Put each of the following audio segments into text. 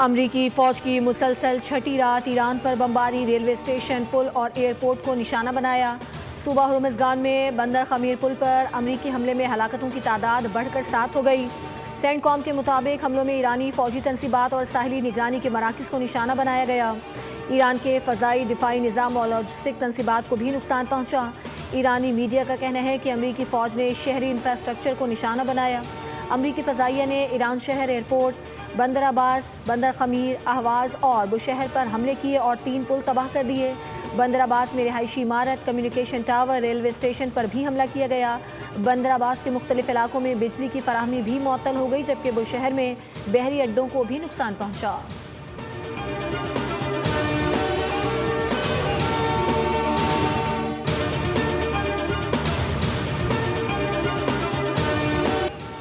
अमरीकी फ़ौज की मुसलसल छठी रात ईरान पर बमबारी, रेलवे स्टेशन, पुल और एयरपोर्ट को निशाना बनाया। सूबा हुर्मुज़गान में बंदर खमीर पुल पर अमरीकी हमले में हलाकतों की तादाद बढ़कर 7 हो गई। सेंटकॉम के मुताबिक हमलों में ईरानी फ़ौजी तनसीबात और साहिली निगरानी के मराकज़ को निशाना बनाया गया। ईरान के फ़ज़ाई दिफाई निज़ाम और लॉजिस्टिक तनसीबात को भी नुकसान पहुँचा। ईरानी मीडिया का कहना है कि अमरीकी फ़ौज ने शहरी इंफ्रास्ट्रक्चर को निशाना बनाया। अमरीकी फ़ज़ाइया ने ईरान शहर, एयरपोर्ट, बंदर अब्बास, बंदर खमीर, अहवाज़ और बुशहर पर हमले किए और 3 पुल तबाह कर दिए। बंदर अब्बास में रिहायशी इमारत, कम्युनिकेशन टावर, रेलवे स्टेशन पर भी हमला किया गया। बंदर अब्बास के मुख्तलिफ इलाकों में बिजली की फराहमी भी मुअत्तल हो गई, जबकि बुशहर में बहरी अड्डों को भी नुकसान पहुँचा।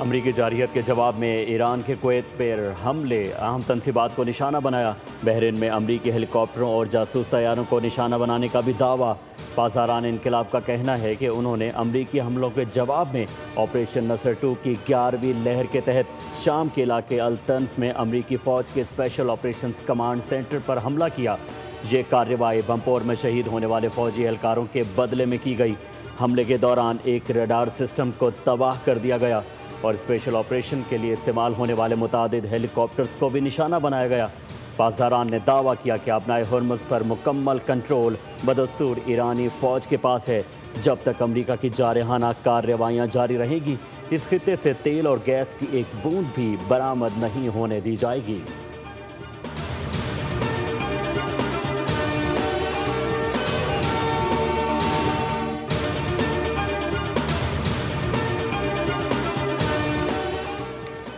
अमरीकी जारहियत के जवाब में ईरान के कुवैत पर हमले अहम तनसीबात को निशाना बनाया। बहरीन में अमरीकी हेलीकॉप्टरों और जासूस तैयारों को निशाना बनाने का भी दावा। पासारान इनकलाब का कहना है कि उन्होंने अमरीकी हमलों के जवाब में ऑपरेशन नसर 2 की 11वीं लहर के तहत शाम के इलाके अल-तन्फ में अमरीकी फ़ौज के स्पेशल ऑपरेशंस कमांड सेंटर पर हमला किया। ये कार्रवाई बमपोर में शहीद होने वाले फ़ौजी एहलकारों के बदले में की गई। हमले के दौरान एक रडार सिस्टम को तबाह कर दिया गया और स्पेशल ऑपरेशन के लिए इस्तेमाल होने वाले मुतादिद हेलीकॉप्टर्स को भी निशाना बनाया गया। पासदारान ने दावा किया कि अपनाए हुर्मुज़ पर मुकम्मल कंट्रोल बदस्तूर ईरानी फ़ौज के पास है। जब तक अमरीका की जारहाना कार्रवाइयाँ जारी रहेगी, इस खित्ते से तेल और गैस की एक बूंद भी बरामद नहीं होने दी जाएगी।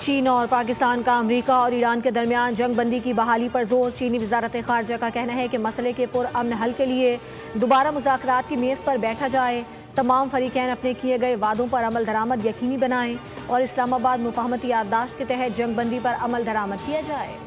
चीन और पाकिस्तान का अमरीका और ईरान के दरमियान जंग बंदी की बहाली पर जोर। चीनी वजारत खारजा का कहना है कि मसले के पुरअमन हल के लिए दोबारा मुज़ाकरात की मेज़ पर बैठा जाए। तमाम फरीकैन अपने किए गए वादों पर अमल दरामद यकीनी बनाएं और इस्लामाबाद मुफाहमती याददाश्त के तहत जंग बंदी पर अमल दरामद किया जाए।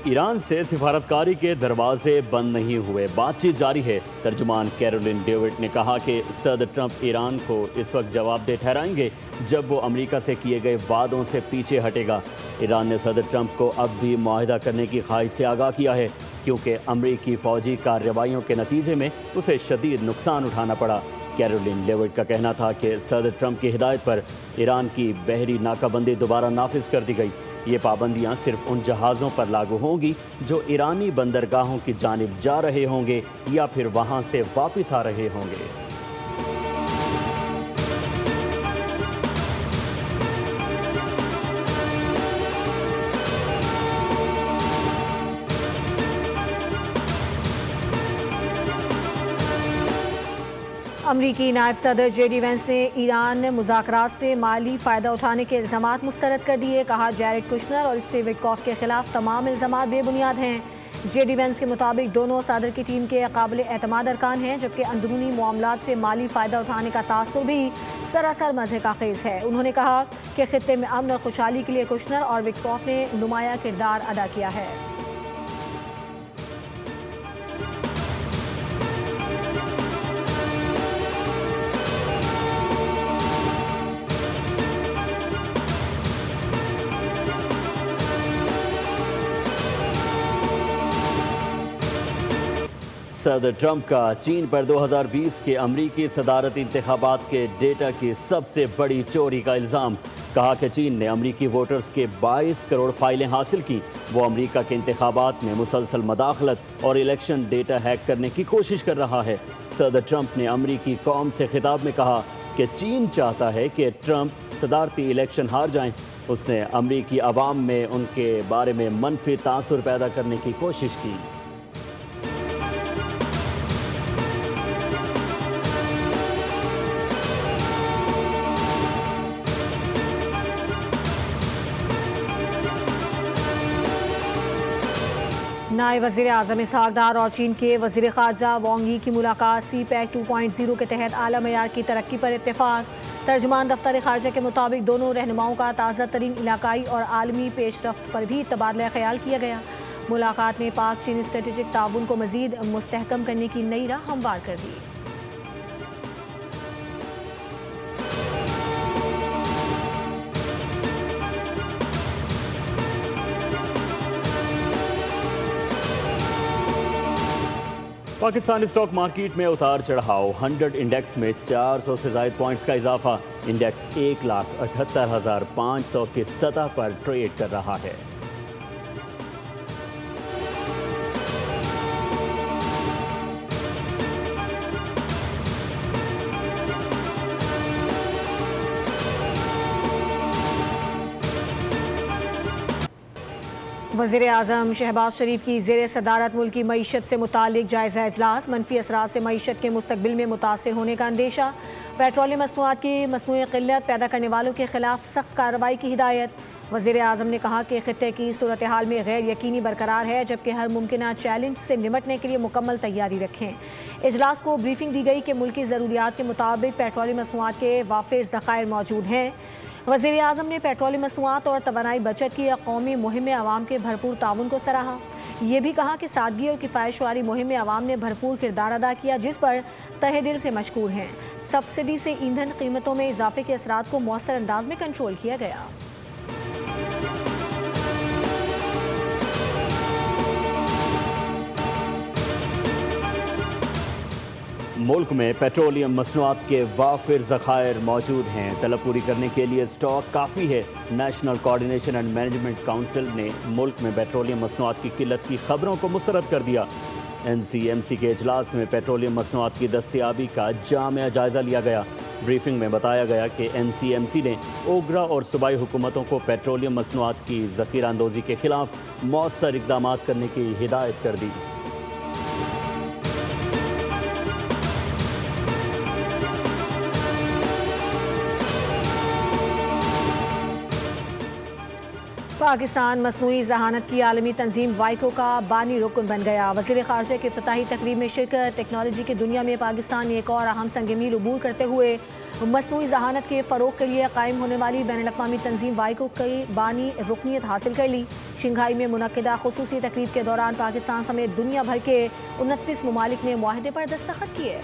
ईरान से सिफारतकारी के दरवाजे बंद नहीं हुए, बातचीत जारी है। तर्जुमान कैरोलिन डेविड ने कहा कि सदर ट्रंप ईरान को इस वक्त जवाबदेह ठहराएंगे जब वो अमेरिका से किए गए वादों से पीछे हटेगा। ईरान ने सदर ट्रंप को अब भी मुआहिदा करने की ख्वाहिश से आगाह किया है, क्योंकि अमरीकी फ़ौजी कार्रवाइयों के नतीजे में उसे शदीद नुकसान उठाना पड़ा। कैरोलिन डेविड का कहना था कि सदर ट्रंप की हिदायत पर ईरान की बहरी नाकाबंदी दोबारा नाफिज कर दी गई। ये पाबंदियां सिर्फ उन जहाज़ों पर लागू होंगी जो ईरानी बंदरगाहों की जानिब जा रहे होंगे या फिर वहां से वापस आ रहे होंगे। अमरीकी नायब सदर JD वेंस ने ईरान ने मुज़ाकरात से माली फ़ायदा उठाने के इल्ज़ामात मुस्तरद कर दिए। कहा, जैरेड कुशनर और स्टीव विटकॉफ के खिलाफ तमाम इल्ज़ामात बेबुनियाद हैं। JD वेंस के मुताबिक दोनों सदर की टीम के काबिल एतमाद अरकान हैं, जबकि अंदरूनी मामलात से माली फ़ायदा उठाने का तासुर भी सरासर मज़े का खेज़ है। उन्होंने कहा कि खित्ते में अमन और खुशहाली के लिए कुशनर और विटकॉफ ने नुमाया किरदार अदा किया है। सदर ट्रंप का चीन पर 2020 के अमरीकी सदारती इंतखाबात के डेटा की सबसे बड़ी चोरी का इल्ज़ाम। कहा कि चीन ने अमरीकी वोटर्स के 22 करोड़ फाइलें हासिल की। वो अमरीका के इंतखाबात में मुसलसल मदाखलत और इलेक्शन डेटा हैक करने की कोशिश कर रहा है। सदर ट्रंप ने अमरीकी कौम से खिताब में कहा कि चीन चाहता है कि ट्रंप सदारती इलेक्शन हार जाएं। उसने अमरीकी अवाम में उनके बारे में मनफी तासुर पैदा करने की कोशिश की। नायब चीनाई वज़ीर आज़म इसहाक डार और चीन के वज़ीर ख़ारजा वांग यी की मुलाकात CPEC 2.0 के तहत आला मयार की तरक्की पर इत्तेफाक। तर्जमान दफ्तर ख़ारजा के मुताबिक दोनों रहनुमाओं का ताज़ा तरीन इलाकाई और आलमी पेशरफ्त पर भी तबादला ख्याल किया गया। मुलाकात में पाक चीन स्ट्रेटेजिक ताउन को मज़ीद मुस्तहकम करने की नई राह हमवार कर दी। पाकिस्तान स्टॉक मार्केट में उतार चढ़ाव। 100 इंडेक्स में 400 से ज़ायद पॉइंट्स का इजाफा। इंडेक्स 1,78,500 की सतह पर ट्रेड कर रहा है। वज़ीर आज़म शहबाज शरीफ की ज़ेर सदारत मुल्क की मईशत से मुतालिक जायज़ा इजलास। मनफी असरात से मईशत के मुस्तकबिल में मुतासर होने का अंदेशा। पेट्रोलियम मसनूआत की मसनूई क़िल्लत पैदा करने वालों के खिलाफ सख्त कार्रवाई की हिदायत। वज़ीर आज़म ने कहा कि ख़ित्ते की सूरत हाल में गैर यकीनी बरकरार है, जबकि हर मुमकिन चैलेंज से निपटने के लिए मुकम्मल तैयारी रखें। इजलास को ब्रीफिंग दी गई कि मुल्की ज़रूरियात के मुताबिक पेट्रोलियम मसनूआत के वाफिर ज़खायर मौजूद हैं। वज़ीर आज़म ने पेट्रोलियम मसनूआत और तवानाई बचत की कौमी मुहिम में आवाम के भरपूर ताउन को सराहा। ये भी कहा कि सादगी और किफ़ायत शुमारी मुहिम में आवाम ने भरपूर किरदार अदा किया, जिस पर तहे दिल से मशकूर हैं। सब्सिडी से ईंधन कीमतों में इजाफे के असरात को मौसर अंदाज में कंट्रोल किया गया। मुल्क में पेट्रोलियम मसनूआत के वाफिर ज़खायर मौजूद हैं। तलब पूरी करने के लिए स्टॉक काफ़ी है। National coordination and management council ने मुल्क में पेट्रोलियम मसनूआत की किल्लत की खबरों को मुस्तरद कर दिया। NCMC के इजलास में पेट्रोलियम मसनूआत की दस्तयाबी का जामिया जायज़ा लिया गया। ब्रीफिंग में बताया गया कि NCMC ने ओगरा और सूबाई हुकूमतों को पेट्रोलियम मसनूआत की ज़ख़ीरा अंदोज़ी के खिलाफ मौसर इक़दाम करने की हिदायत कर दी। पाकिस्तान मसनूई जहानत की आलमी तंजीम वाइको का बानी रुकन बन गया। वज़ीर ख़ारजा की इफ्तिताही तकरीब में शिरकत। टेक्नोलॉजी की दुनिया में पाकिस्तान ने एक और अहम संग मील अबूर करते हुए मसनूई जहानत के फ़रोग के लिए कायम होने वाली बैनुल-अक़वामी तंजीम वाइको की बानी रुकनीत हासिल कर ली। शंघाई में मुनक़िदा ख़ुसूसी तकरीब के दौरान पाकिस्तान समेत दुनिया भर के 29 ममालिक ने मुआहदे पर दस्तखत किए।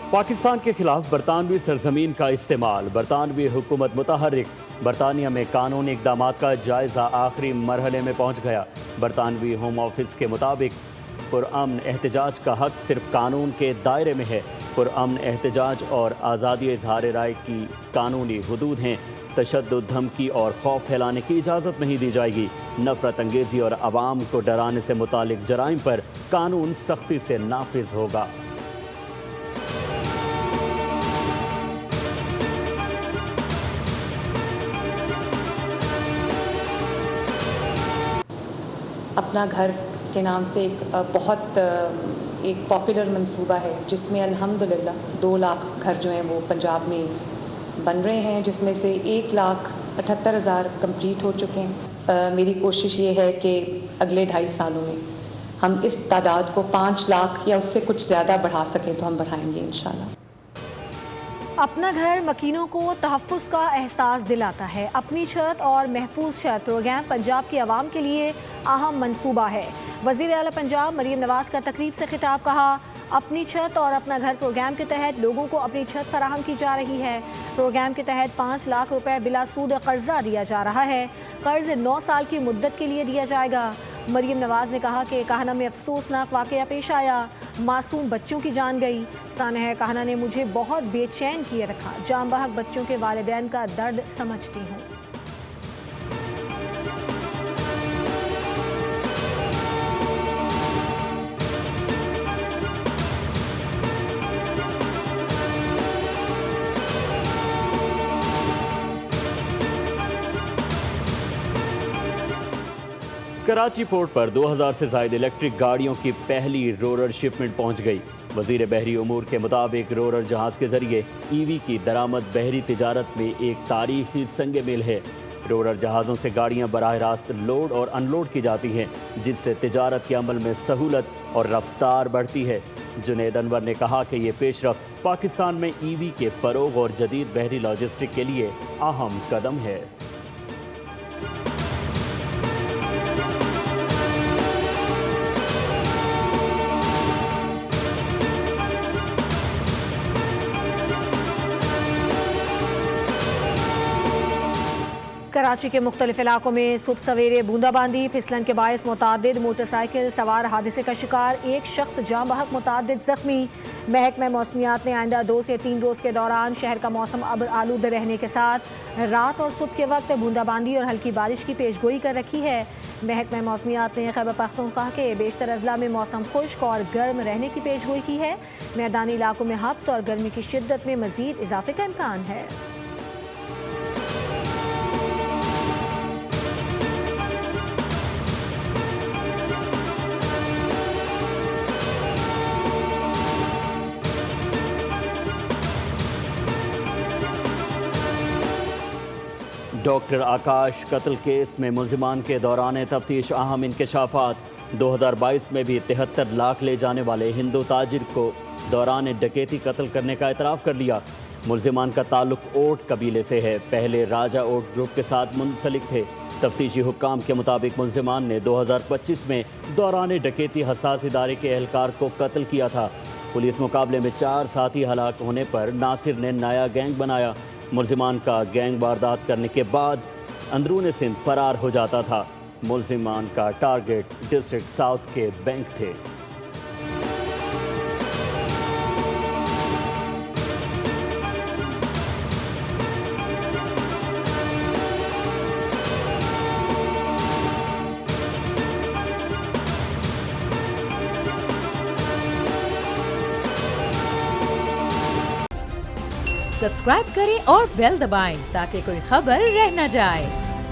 पाकिस्तान के खिलाफ बरतानवी सरजमीन का इस्तेमाल। बरतानवी हुकूमत मुतहर्रिक। बरतानिया में कानूनी इक़दाम का जायज़ा आखिरी मरहले में पहुँच गया। बरतानवी होम ऑफिस के मुताबिक पुरअमन एहतजाज का हक सिर्फ कानून के दायरे में है। पुरअमन एहतजाज और आज़ादी इजहार राय की कानूनी हदूद हैं। तशद्दुद, धमकी और खौफ फैलाने की इजाज़त नहीं दी जाएगी। नफरत अंगेज़ी और आवाम को डराने से मुतालिक जराइम पर कानून सख्ती से नाफिज होगा। अपना घर के नाम से एक पॉपुलर मंसूबा है, जिसमें अल्हम्दुलिल्लाह 2 लाख घर जो हैं वो पंजाब में बन रहे हैं, जिसमें से 1,78,000 कंप्लीट हो चुके हैं। मेरी कोशिश ये है कि अगले 2.5 सालों में हम इस तादाद को 5 लाख या उससे कुछ ज़्यादा बढ़ा सकें तो हम बढ़ाएंगे इंशाल्लाह। अपना घर मकीनों को तहफ़्फ़ुज़ का एहसास दिलाता है। अपनी छत और महफूज छत प्रोग्राम पंजाब की आवाम के लिए अहम मंसूबा है। वज़ीर आला पंजाब मरीम नवाज़ का तकरीब से खिताब। कहा, अपनी छत और अपना घर प्रोग्राम के तहत लोगों को अपनी छत फराहम की जा रही है। प्रोग्राम के तहत 5 लाख रुपए बिला सूद कर्जा दिया जा रहा है। कर्ज 9 साल की मुद्दत के लिए दिया जाएगा। मरीम नवाज़ ने कहा कि काहना में अफसोसनाक वाक़या पेश आया। मासूम बच्चों की जान गई। सानह काहना ने मुझे बहुत बेचैन किए रखा। जान बहक बच्चों के वालिदैन का दर्द समझती हूँ। कराची पोर्ट पर 2000 से ज़ायद इलेक्ट्रिक गाड़ियों की पहली रोरर शिपमेंट पहुंच गई। वज़ीर बहरी उमूर के मुताबिक रोरर जहाज़ के ज़रिए ईवी की दरामद बहरी तिजारत में एक तारीखी संग मील है। रोरर जहाज़ों से गाड़ियां बराह रास्त लोड और अनलोड की जाती हैं, जिससे तिजारत के अमल में सहूलत और रफ्तार बढ़ती है। जुनैद अनवर ने कहा कि ये पेशरफ्त पाकिस्तान में ईवी के फ़रोग और जदीद बहरी लॉजिस्टिक के लिए अहम कदम है। कराची के मुख्तलिफ इलाकों में सुबह सवेरे बूंदाबांदी, फिसलन के बायस मुतादिद मोटरसाइकिल सवार हादसे का शिकार, एक शख्स जाँ बहक मुतादिद जख्मी। महकमा मौसमियात ने आइंदा 2 से 3 रोज़ के दौरान शहर का मौसम अब्र आलूद रहने के साथ रात और सुबह के वक्त बूंदाबांदी और हल्की बारिश की पेशगोई कर रखी है। महकमा मौसमियात ने खैबर पख्तूनख्वा के बेशतर अजला में मौसम खुश्क और गर्म रहने की पेशगोई की है। मैदानी इलाकों में हब्स और गर्मी की शिद्दत में मजीद इजाफे का इम्कान है। डॉक्टर आकाश कत्ल केस में मुलजिमान के दौरान तफ्तीश अहम इंकशाफात। 2022 में भी 73 लाख ले जाने वाले हिंदू ताजिर को दौरान डकैती कत्ल करने का एतराफ़ कर लिया। मुलजिमान का ताल्लुक ओट कबीले से है, पहले राजा ओट ग्रुप के साथ मुंसलिक थे। तफ्तीशी हुक्काम के मुताबिक मुलजिमान ने 2025 में दौरान डकैती हसास इदारे के एहलकार को कत्ल किया था। पुलिस मुकाबले में 4 साथी हलाक होने पर नासिर ने नया गैंग बनाया। मुलजिमान का गैंग वारदात करने के बाद अंदरूनी सिंध फरार हो जाता था। मुलजिमान का टारगेट डिस्ट्रिक्ट साउथ के बैंक थे। सब्सक्राइब करें और बेल दबाएं ताकि कोई खबर रह न जाए।